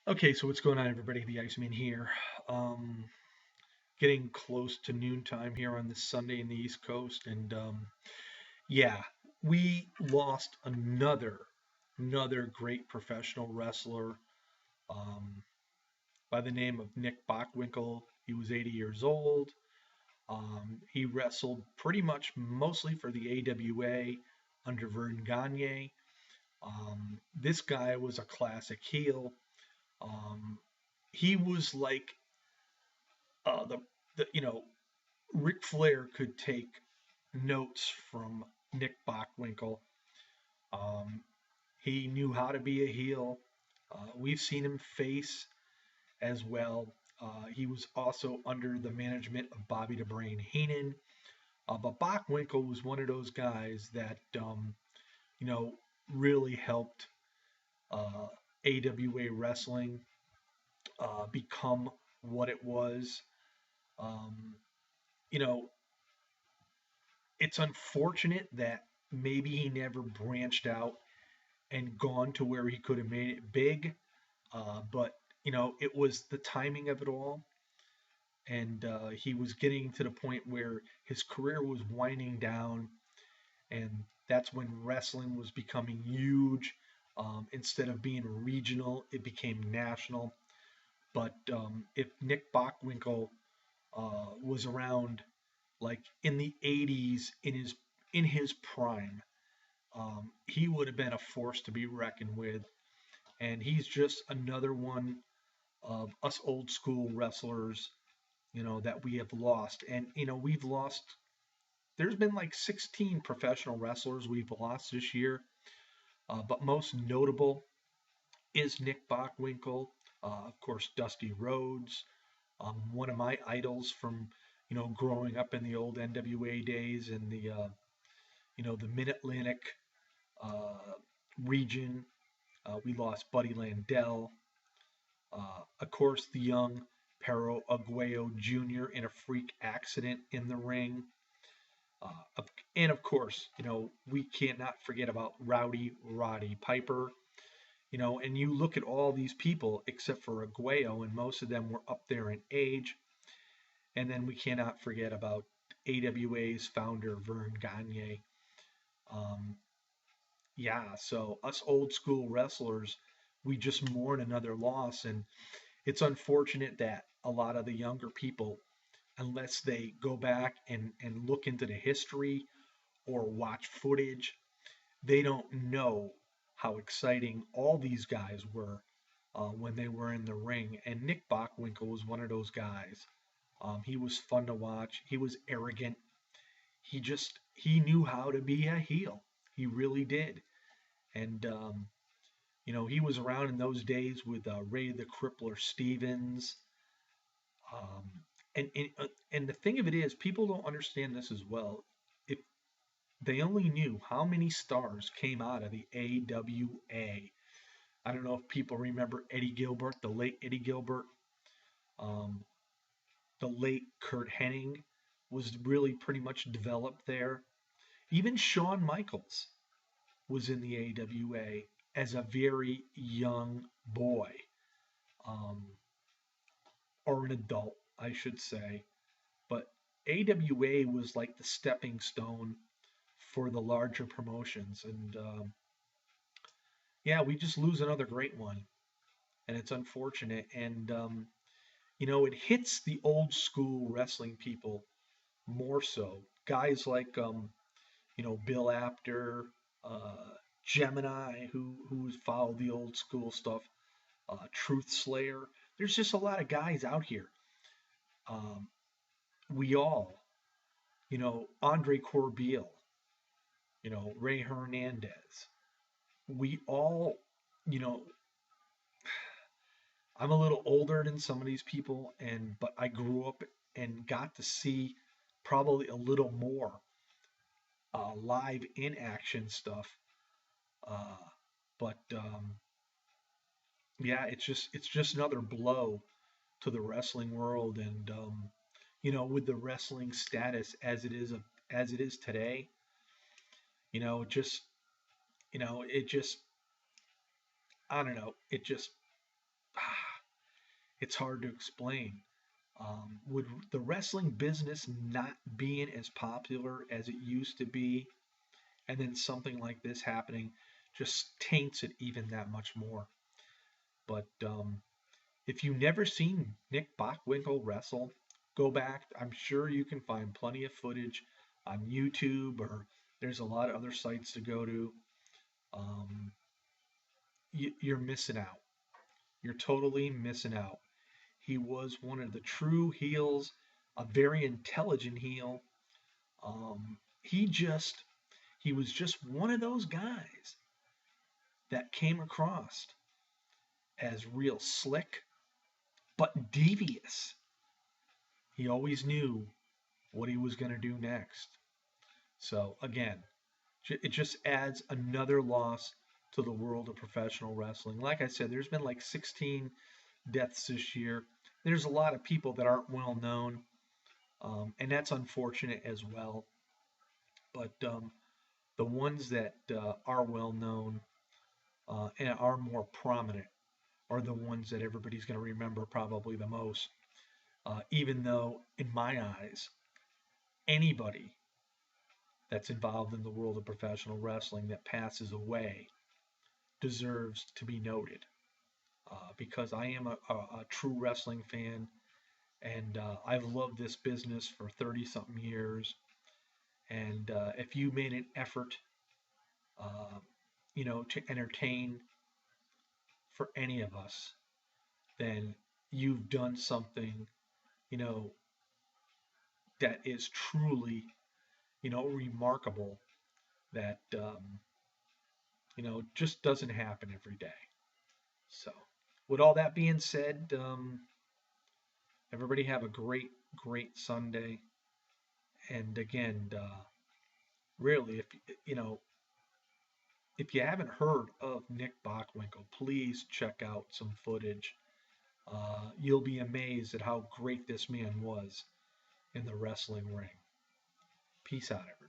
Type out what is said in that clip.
Okay, so what's going on, everybody? The Iceman here. Um, Getting close to noontime here on this Sunday in the East Coast, and yeah, we lost another great professional wrestler um, by the name of Nick Bockwinkel. He was 80 years old. He wrestled pretty much mostly for the AWA under Vern Gagne. This guy was a classic heel. Um, he was like uh, the the Ric Flair could take notes from Nick Bockwinkel. Um, he knew how to be a heel. We've seen him face as well. He was also under the management of Bobby the Brain Heenan. But Bockwinkel was one of those guys that you know really helped uh, AWA wrestling become what it was. Um, you know, it's unfortunate that maybe he never branched out and gone to where he could have made it big. But it was the timing of it all, and he was getting to the point where his career was winding down, and that's when wrestling was becoming huge. Instead of being regional, it became national. But if Nick Bockwinkel was around like in the 80s in his prime, he would have been a force to be reckoned with. And he's just another one of us old school wrestlers, that we have lost. And we've lost. There's been like 16 professional wrestlers we've lost this year, but most notable is Nick Bockwinkel, of course, Dusty Rhodes, one of my idols from growing up in the old NWA days and the Mid Atlantic uh, region. We lost Buddy Landell, of course, the young Pero Aguayo Jr. in a freak accident in the ring. Uh, and of course, we cannot forget about Rowdy Roddy Piper. And you look at all these people except for Aguayo, and most of them were up there in age. And then we cannot forget about AWA's founder, Vern Gagne. Um, yeah, so us old school wrestlers, we just mourn another loss. And it's unfortunate that a lot of the younger people, unless they go back and look into the history or watch footage, they don't know how exciting all these guys were when they were in the ring. And Nick Bockwinkel was one of those guys. He was fun to watch. He was arrogant. He knew how to be a heel. He really did. And he was around in those days with Ray the Crippler Stevens. Um, and the thing of it is, people don't understand this as well. If they only knew how many stars came out of the AWA. I don't know if people remember Eddie Gilbert, the late Eddie Gilbert, um, the late Kurt Hennig was really pretty much developed there. Even Shawn Michaels was in the AWA as a very young boy, um, or an adult, I should say. But AWA was like the stepping stone for the larger promotions. And yeah, we just lose another great one. And it's unfortunate. And, it hits the old school wrestling people more so. Guys like, Bill Apter, uh, Gemini, who's followed the old school stuff, Truth Slayer. There's just a lot of guys out here. Um, we all, Andre Corbeil, Ray Hernandez. We all, you know, I'm a little older than some of these people, but I grew up and got to see probably a little more live in action stuff. Uh, but yeah, it's just another blow to the wrestling world, and with the wrestling status as it is today, just it just I don't know, it just It's hard to explain. Would the wrestling business not being as popular as it used to be, and then something like this happening just taints it even that much more? But if you've never seen Nick Bockwinkel wrestle, go back. I'm sure you can find plenty of footage on YouTube, or there's a lot of other sites to go to. Um, you're missing out. You're totally missing out. He was one of the true heels, a very intelligent heel. He just he was just one of those guys that came across as real slick but devious. He always knew what he was going to do next. So again, it just adds another loss to the world of professional wrestling. Like I said, there's been like 16 deaths this year. There's a lot of people that aren't well known, and that's unfortunate as well. But the ones that are well known and are more prominent are the ones that everybody's going to remember probably the most. Even though, in my eyes, anybody that's involved in the world of professional wrestling that passes away deserves to be noted. Because I am a true wrestling fan, and I've loved this business for 30 something years. And if you made an effort, uh, to entertain for any of us, then you've done something, you know, that is truly, remarkable that, just doesn't happen every day. So, with all that being said, everybody have a great, great Sunday. And again, really, if you haven't heard of Nick Bockwinkel, please check out some footage. You'll be amazed at how great this man was in the wrestling ring. Peace out, everybody.